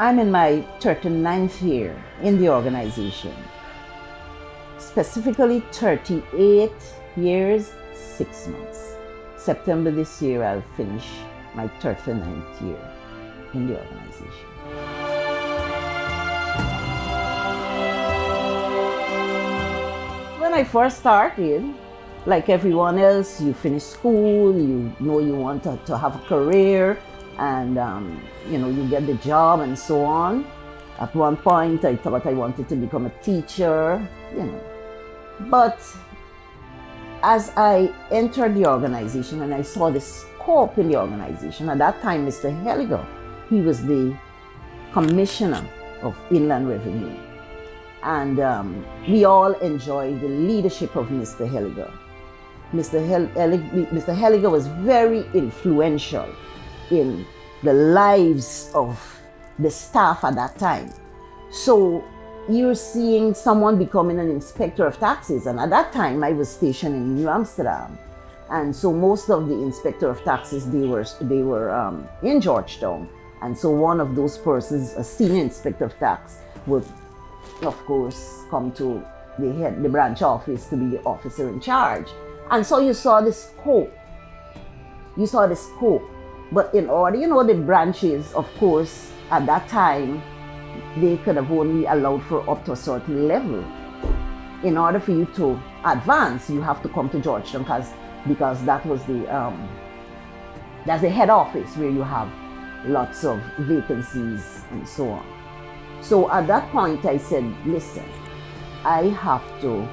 I'm in my 39th year in the organization, specifically 38 years, 6 months. September this year, I'll finish my 39th year in the organization. When I first started, like everyone else, you finish school, you know you want to have a career, and you get the job and so on. At one point, I thought I wanted to become a teacher, But as I entered the organization and I saw the scope in the organization, at that time, Mr. Helliger, he was the Commissioner of Inland Revenue. And we all enjoyed the leadership of Mr. Helliger. Mr. Helliger was very influential in the lives of the staff at that time. So you're seeing someone becoming an inspector of taxes, and at that time I was stationed in New Amsterdam, and so most of the inspector of taxes they were in Georgetown, and so one of those persons, a senior inspector of tax, would of course come to the branch office to be the officer in charge. And so you saw the scope. But in order, the branches, of course, at that time, they could have only allowed for up to a certain level. In order for you to advance, you have to come to Georgetown because that was that's the head office where you have lots of vacancies and so on. So at that point, I said, listen, I have to,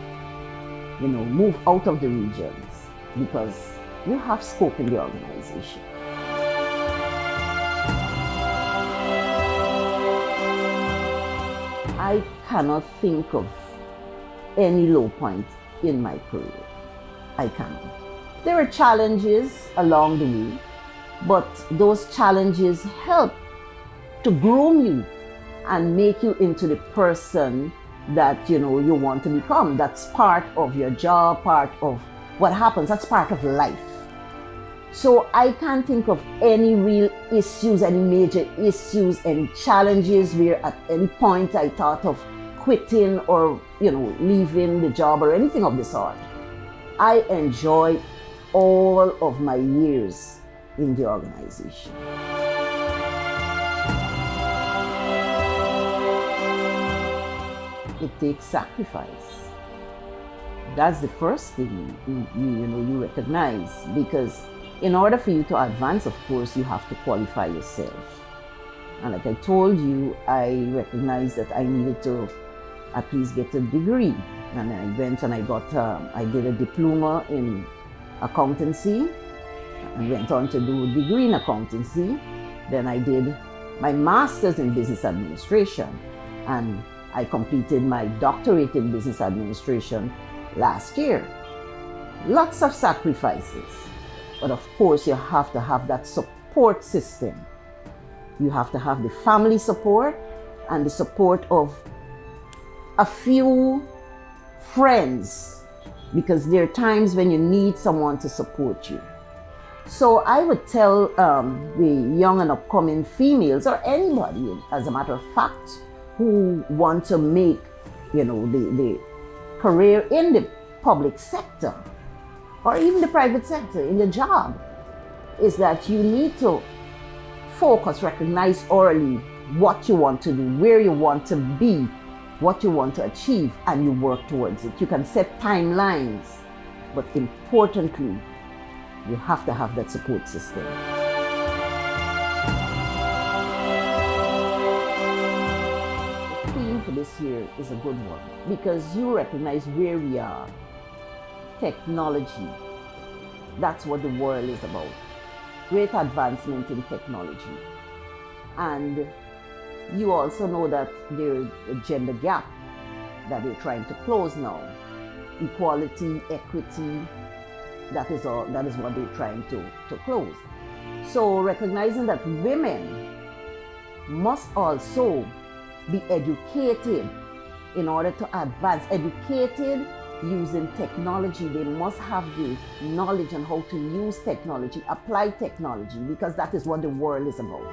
move out of the regions because you have scope in the organization. I cannot think of any low point in my career. I cannot. There are challenges along the way, but those challenges help to groom you and make you into the person that you want to become. That's part of your job, part of what happens. That's part of life. So I can't think of any real issues, any major issues, any challenges where at any point I thought of quitting or leaving the job or anything of the sort. I enjoy all of my years in the organization. It takes sacrifice. That's the first thing you recognize, because in order for you to advance, of course, you have to qualify yourself. And like I told you, I recognized that I needed to at least get a degree. And I went and I did a diploma in accountancy and went on to do a degree in accountancy. Then I did my master's in business administration, and I completed my doctorate in business administration last year. Lots of sacrifices. But of course, you have to have that support system. You have to have the family support and the support of a few friends, because there are times when you need someone to support you. So I would tell the young and upcoming females, or anybody, as a matter of fact, who want to make, the career in the public sector, or even the private sector, in the job, is that you need to focus, recognize early what you want to do, where you want to be, what you want to achieve, and you work towards it. You can set timelines, but importantly, you have to have that support system. The theme for this year is a good one, because you recognize where we are. Technology, that's what the world is about. Great advancement in technology. And you also know that there's a gender gap that we're trying to close now. Equality, equity, that is what they're trying to close. So recognizing that women must also be educated in order to advance. Educated using technology. They must have the knowledge on how to use technology, apply technology, because that is what the world is about.